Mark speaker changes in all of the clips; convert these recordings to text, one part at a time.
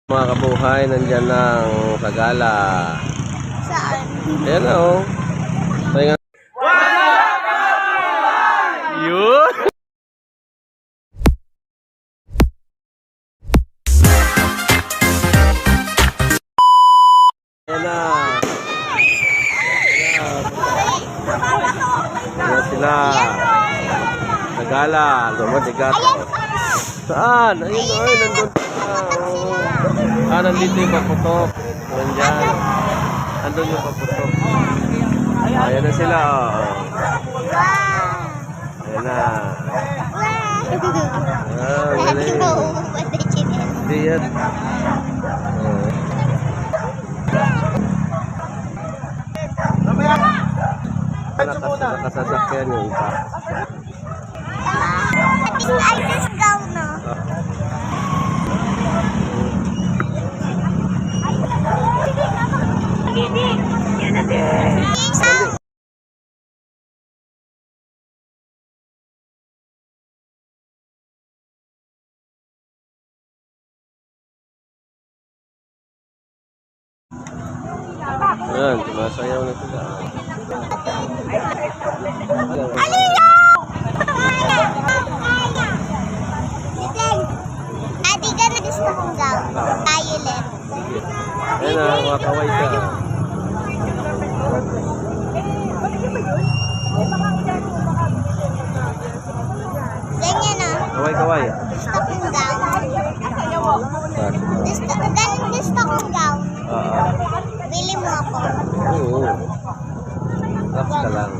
Speaker 1: Mga kabuhay, nandyan ng Sagala.
Speaker 2: Saan?
Speaker 1: Ayan na oh. Pahinga. Yun! Ayan na. Ayan sila. Sagala, Lumadigato. Saan? Ayun o, nandun. Nandito yung paputok. Nandyan. Nandun yung paputok. Ayan na sila. Ayan na.
Speaker 2: Dati mo umubad na chinel.
Speaker 1: Hindi yan. Nakasasakyan yung iba.
Speaker 2: Ay, let's go na.
Speaker 1: Ayan, sumasayaw na sila.
Speaker 2: Ate ka na gusto kong gown. Tayo ulit.
Speaker 1: Ayan na, makakaway ka.
Speaker 2: Ganyan na.
Speaker 1: Kaway-kaway.
Speaker 2: Gusto kong gown. Gusto kong gown. Bili mo ako.
Speaker 1: Oo. Relax ka lang.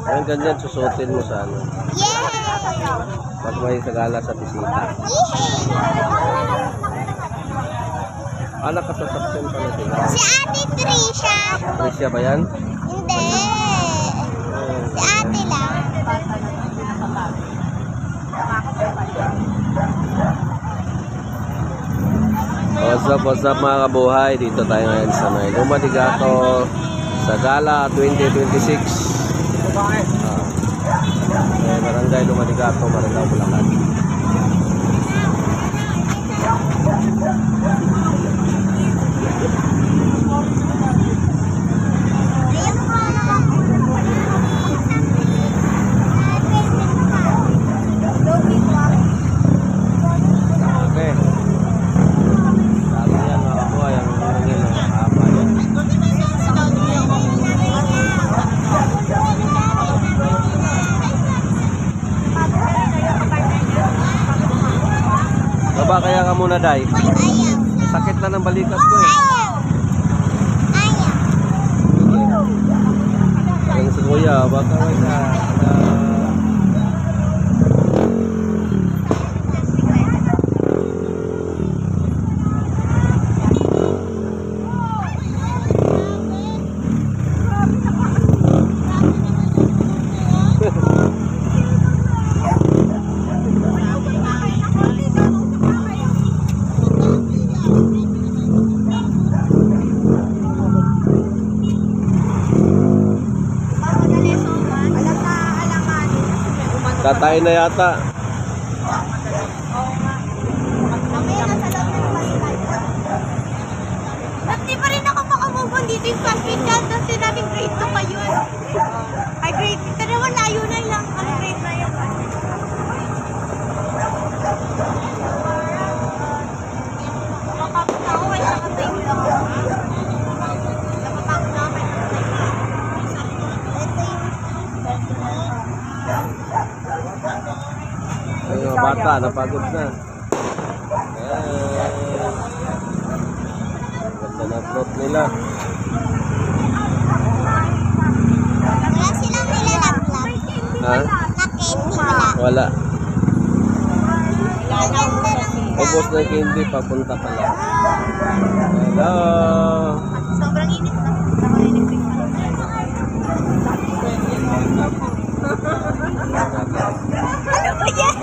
Speaker 1: Ayan, ganyan, susutin mo sa ano.
Speaker 2: Yay!
Speaker 1: Pag may Sagala sa bisita. Nakasasakyan pala sila.
Speaker 2: Si Ate Trisha.
Speaker 1: Trisha ba yan?
Speaker 2: Hindi. Si Ate lang.
Speaker 1: What's up mga kabuhay? Dito tayo ngayon sa may Lumadigato, Sagala 2026. Barangay Lumadigato, Marilao, Bulacan. Okay. Sabi yan mga kabuhay, ang haba yan. Baba kaya ka muna, Day.
Speaker 2: Ayaw.
Speaker 1: Sakit na ng balikat ko eh.
Speaker 2: Ayaw.
Speaker 1: Ang si Kuya, baka may na... Tatay na yata.
Speaker 2: Ba't di pa rin ako makamove on dito yung classmate dyan? Doon sinabing grade 2 pa yun. Ay, grade 2. Pero layo na lang. Ano grade na yun? Makapit ako. Wala nakatayo lang ako. Napapako na ako.
Speaker 1: Ay, mga bata, napagod na. Ganda na plot nila.
Speaker 2: Wala silang nilalaglag.
Speaker 1: Ha?
Speaker 2: Na-candy wala.
Speaker 1: Wala.
Speaker 2: Ang ganda ng
Speaker 1: Ubos na candy, papunta pa lang. Hello.
Speaker 2: sobrang init na. Naka-electric pa. Ano ba yan?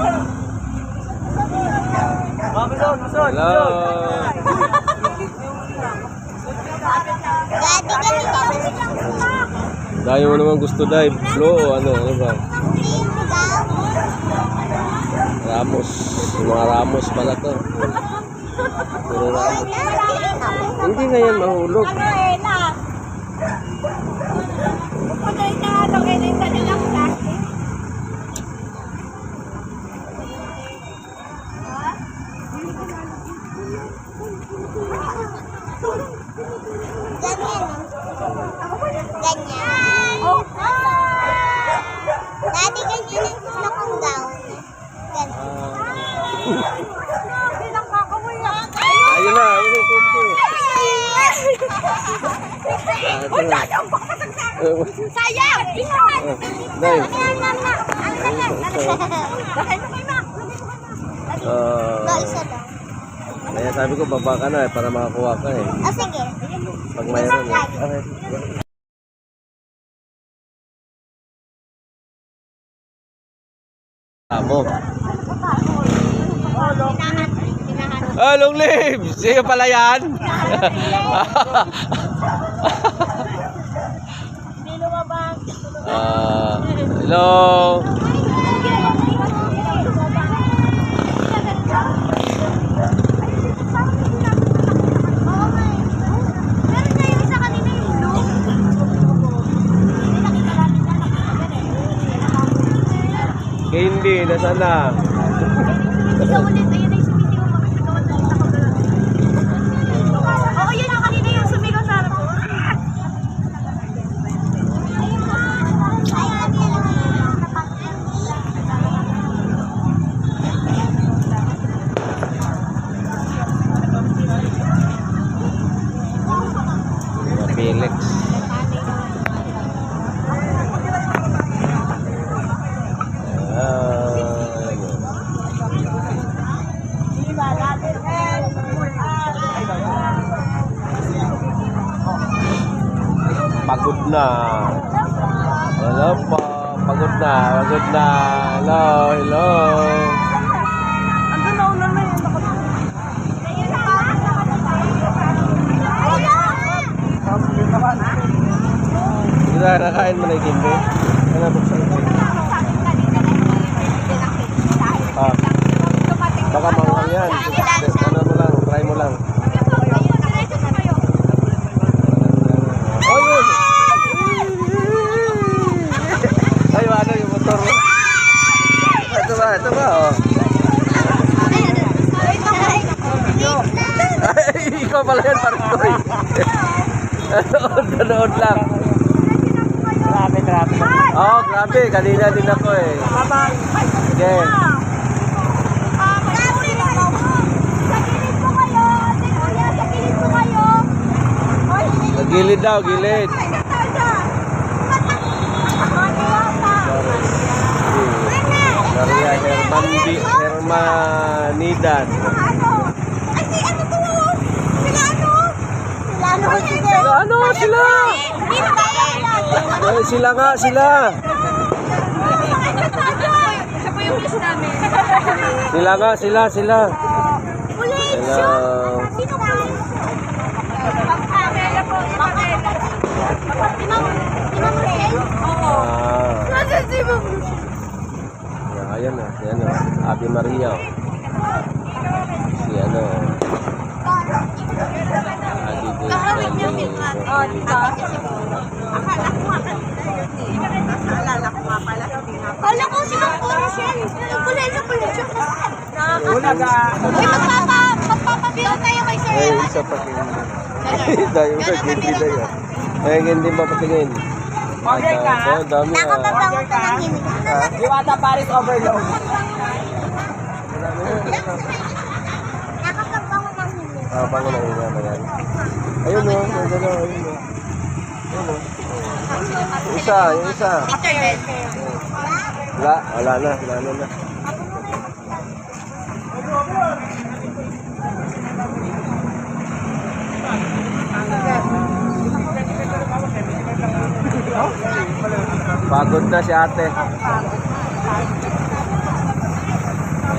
Speaker 1: Hello.
Speaker 2: Dati kami naman
Speaker 1: Dahil mo naman gusto dive. Flow o ano ba? Ramos. Yung mga Ramos pala to. Hindi nga yan mahulog.
Speaker 2: Ganyan. Oh. Dati ganyan ang gusto kong gown. Ganyan.
Speaker 1: Ayun na, ayun na, kunti.
Speaker 2: Sayang!
Speaker 1: Dahil.
Speaker 2: Isa lang.
Speaker 1: Kaya sabi ko, baba ka na para makakuha ka eh.
Speaker 2: Ah, sige.
Speaker 1: Pag mayroon eh. Okay. Amo. Ah, long live! Sa'yo pala yan? Hello?
Speaker 2: Meron na yung isa kanina yung blue.
Speaker 1: Hindi, nasaan na?
Speaker 2: Isa ulit, ayun ay sumisigaw kami sa gawan ng isa ko doon. Oo, yun ang kanina yung sumigaw sa harap ko.
Speaker 1: Felix. Pagod na. Hello po. Pagod na. Pagod na. Hello. Hello.
Speaker 2: Andun na ulan na yun.
Speaker 1: Hindi na nakain mo na yung kimbe. Ano buksan ko? Ah. Baka manghang yan. Ano mo lang. Try mo lang. Oh, yun. Ay, ano yung motor mo? Ito ba? Ito ba? Oh. Ay, ikaw pala yan, Parkoy. Nanood lang. Grabe. Oh, grabe. Kanina din ako eh. Sige. Sa gilid daw, gilid. Maria Hermanidan. Ano sila? Ay, sila nga, sila.
Speaker 2: Siya po yung list namin.
Speaker 1: Sila nga, sila. Hello.
Speaker 2: Sino po? Pamela po. Pamela. Si Ma'am Rosel? Oo. Nasaan si Ma'am Rosel?
Speaker 1: Ayan na, Ave Maria. Si ano.
Speaker 2: Kahawin niya filman. Oo, diba? Akala ko nga pala. Kala ko si Ma'am Rosel. Kulay siya.
Speaker 1: Wala ka.
Speaker 2: Uy, magpapabiyo tayo kay Sir
Speaker 1: Ay,
Speaker 2: Ewan.
Speaker 1: isa pa tingin. Dahil sa hindi na yan. Ay, hindi ba patingin?
Speaker 3: Okay ka?
Speaker 1: Dami ah.
Speaker 2: Nakapabango ka ng hinig.
Speaker 3: Diwata Paris Overload.
Speaker 2: Nakapabango ng hinig.
Speaker 1: Ah, bango na yun ba yan? Ayun o, ayun o. Yung isa. Wala na. Pagod na si ate.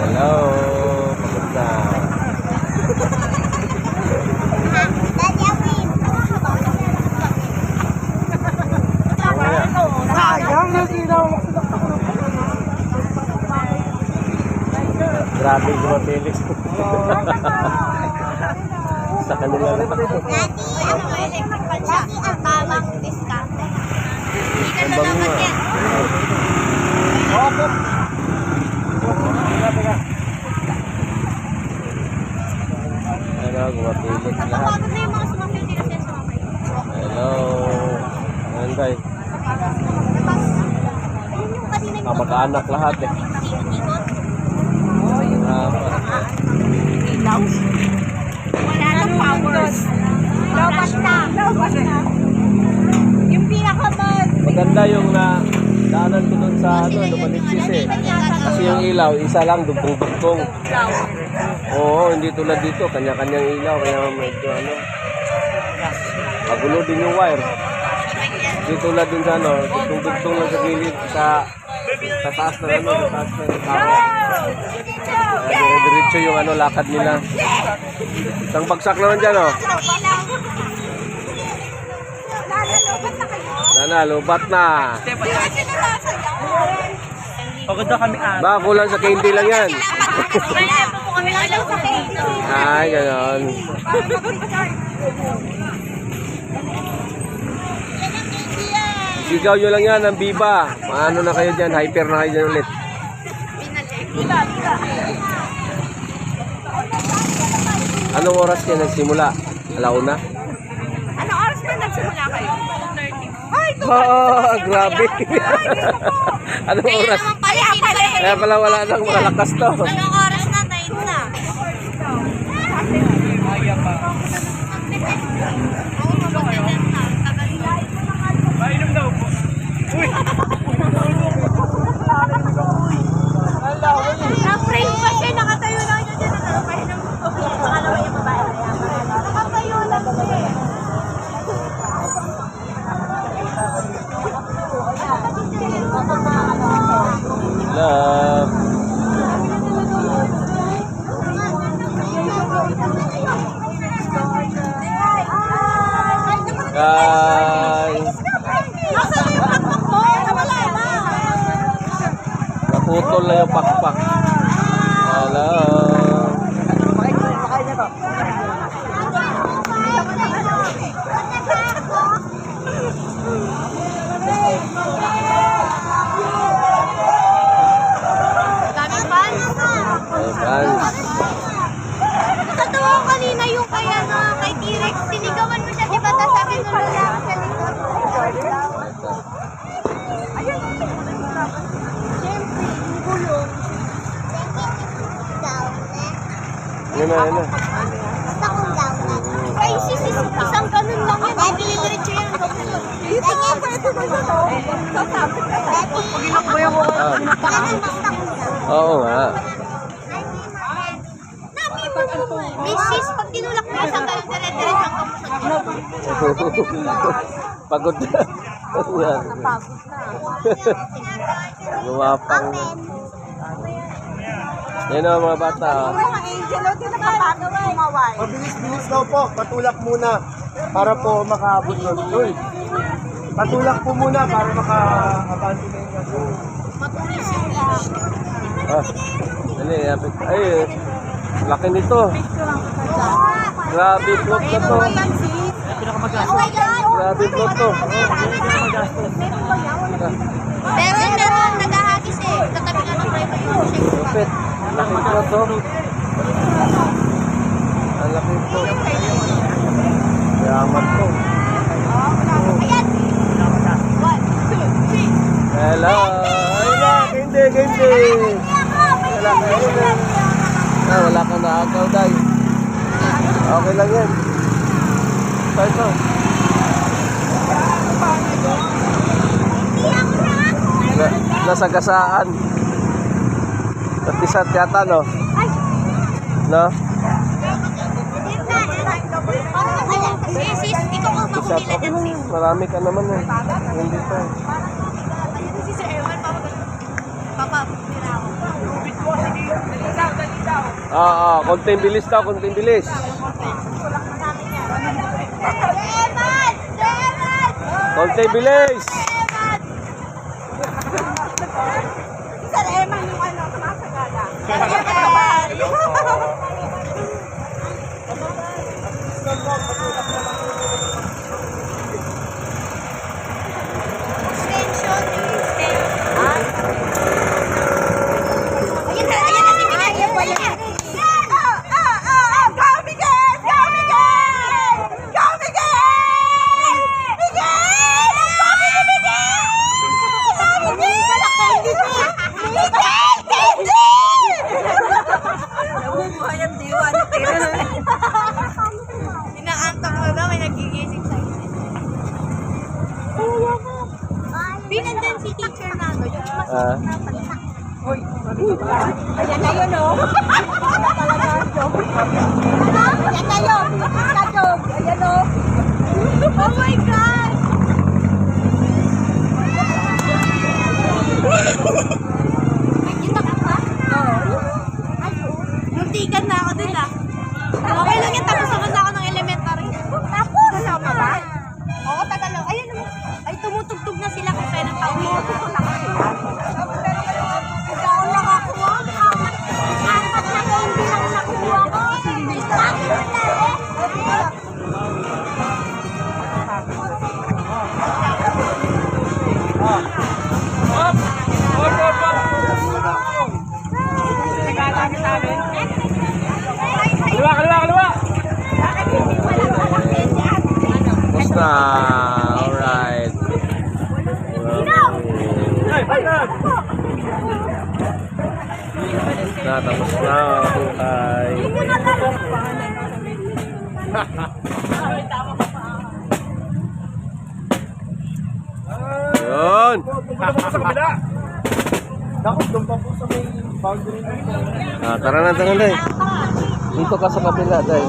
Speaker 1: Hello, pagod na.
Speaker 2: Daddy Awin.
Speaker 3: Sayang na sinaw.
Speaker 1: Grabe yung mga Felix. sa kanila.
Speaker 2: Dati, ano, electric fan siya. Tamang discount. Hindi
Speaker 1: Ang
Speaker 2: na
Speaker 1: bango
Speaker 2: naman
Speaker 1: nga.
Speaker 2: yan.
Speaker 1: Ano, gumapilit lahat.
Speaker 2: Napapagod na yung mga sumapil din kasi sumapil.
Speaker 1: Hello. Ayan guys. Kamag-anak lahat eh.
Speaker 2: Ilaw? Wala nang powers. Lobat na. Yung pinakamag.
Speaker 1: Maganda yung daanan ko dun sa Lumaniksis eh. Kasi yung ilaw, isa lang, dugtong-dugtong. Oo, hindi tulad dito, kanya-kanyang ilaw, kaya medyo magulo din yung wire. Hindi tulad dun sa dugtong-dugtong lang sa gilid, sa taas na sa taas na tao. Kaya diretso yung lakad nila. Isang bagsak naman dyan, oh. Nana, lubat na.
Speaker 3: Pagod na kami
Speaker 1: Baka kulang sa candy lang yan. Ay, ganon. Sigaw nyo lang yan ng Viva. Paano na kayo dyan? Hyper na kayo dyan ulit. Anong oras kayo nagsimula? Alauna?
Speaker 2: Ano oras na nagsimula kayo? 2:30. Ay,
Speaker 1: Oh, grabe. Anong
Speaker 2: Kaya
Speaker 1: oras?
Speaker 2: naman pala,
Speaker 1: Kaya pala wala nang malakas to.
Speaker 2: Anong oras na? 9 na.
Speaker 3: Maya pa.
Speaker 2: Oo, mabagdagan na. Tagal na.
Speaker 3: Mainom daw po. Uy!
Speaker 2: Na-frame pa siya. Nakatayo lang siya dyan. Nakapainom. Pangalawa yung babae. Nakatayo lang siya.
Speaker 1: Love. Guys.
Speaker 2: Nasaan yung pakpak mo? Wala na.
Speaker 1: Naputol na yung pakpak. Hello.
Speaker 2: Daming fans.
Speaker 1: Hey, friends.
Speaker 2: Nakatawa ko kanina yung kay T-Rex. Sinigawan mo siya, di ba? Tapos sabi mo lang sa likod. Ayun. Siyempre, yung gulong.
Speaker 1: Yun na, yun na.
Speaker 2: Ay, sis, isang ganun lang yan. Dili-diretso yan. Dito nga, pwede mo yun. Sasabit ka.
Speaker 1: Oo nga.
Speaker 2: Misis, pag tinulak mo isang ganun, dire-diretso ang kamusot.
Speaker 1: Pagod na. Yan. Lumapang na. Yan o mga bata. oh.
Speaker 2: Mga angel, o, di nakapagawa. Kumaway.
Speaker 4: Mabilis-bilis daw po. Patulak muna para po makaabot nun. Uy! Patulak po muna para maka-abante na yung gaso.
Speaker 2: Matulis yung ilaw.
Speaker 1: Ah, dali, yapit. Ay, laki nito. Grabe float na to. Grabe float to.
Speaker 2: Pero meron, nag-ahagis eh. Katabi ka ng driver yung shake.
Speaker 1: Lupit. Laki float to. Ang laki float. Yaman to.
Speaker 2: Ayan! 1, 2, 3.
Speaker 1: Hello. Ay na, hindi, hindi. Wala ka yun. Wala kang naagaw, day. Okay lang yan. Ito. Nasa gasaan. Tatisat yata, no? No?
Speaker 2: Sis, ikaw ang
Speaker 1: Tatisat.
Speaker 2: makumilan
Speaker 1: Okay
Speaker 2: yan,
Speaker 1: lang.
Speaker 2: sis.
Speaker 1: Marami ka naman eh. Hindi to.
Speaker 2: Si Sir Ewan, papapira ako.
Speaker 1: Konting bilis daw, konting bilis.
Speaker 2: Evan! Evan!
Speaker 1: Konting bilis.
Speaker 2: Sir Evan yung sumasagala. Evan! Extension, ayan na si Miguel. Ayan po, ayan. Go, Miguel! Go, Miguel! Go, Miguel! Miguel! Ang papi ni Miguel! Miguel! Candy! Nabubuhay ang diwa ni Tira. Inaantok mo daw, may nagigising sa'yo. Pinandan si teacher na ano, yung
Speaker 1: Ah.
Speaker 2: Ayan na yun, oh. Ayan na yun. Ayan, oh. Oh my God! Nakita ka pa? Oo. Muntikan na ako dun, ah. Okay lang yan, tapos naman na ako ng elementary. Tapos? Wala pa ba? Oo, tagal lang. Ayan, ay tumutugtog na sila kung kailan taon mo. Tumutugtog na kasi. Ikaw lang ako. Apat na candy lang nakuha ko. Bakit na
Speaker 3: Kaliwa, kaliwa, kaliwa!
Speaker 2: Bakit hindi wala walang candy?
Speaker 1: Tapos na. Alright. Tapos na. Buhay. Yun.
Speaker 4: Naku, doon pa po sa may boundary dito.
Speaker 1: Tara na, Day. Dito ka sa kabila, Day.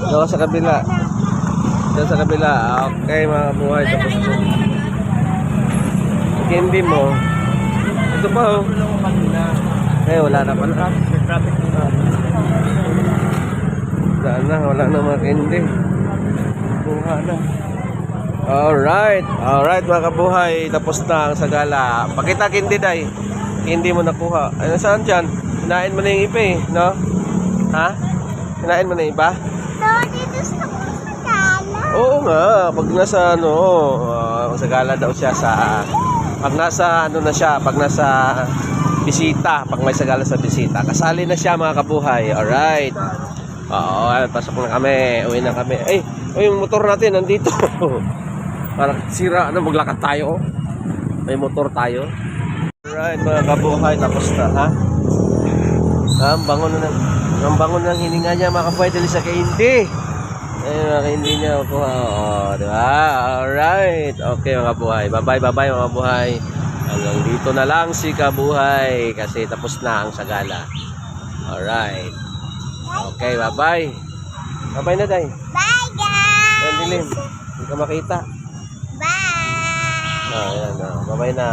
Speaker 1: Dito ka sa kabila. Dito sa kabila. Okay, mga buhay. Tapos na. Candy mo. Ito pa, oh. Eh, wala na pala. Wala na, wala na mga candy. Buha na. Alright. Alright, mga kabuhay. Tapos na ang sagala. Pakita candy, Day. Candy mo nakuha. Ano, saan dyan? Hinain mo na yung iba, eh. No? Ha? Hinain mo na yung iba?
Speaker 2: So, dito sa sagala.
Speaker 1: Oo nga, pag nasa ano, sagala daw siya sa pag nasa ano na siya, pag nasa bisita, pag may sagala sa bisita, kasali na siya mga kabuhay. Alright. Oo, pasok na kami, uwi na kami. Ay, yung motor natin nandito. Parang sira, ano, maglakad tayo. May motor tayo. Alright mga kabuhay, tapos na, ha? Ang bangon na ang bangon ng hininga niya mga kabuhay dali sa kaindi. Ayun, mga kaindi niya. Oo, diba? Alright. Okay mga kabuhay. Bye-bye, bye-bye mga kabuhay. Hanggang dito na lang si kabuhay kasi tapos na ang sagala. Alright. Okay, bye-bye. Bye-bye na, Day.
Speaker 2: Bye, guys!
Speaker 1: Ayan, dilim. Hindi ka makita.
Speaker 2: Bye!
Speaker 1: Ayan, bye-bye na.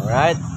Speaker 1: Alright.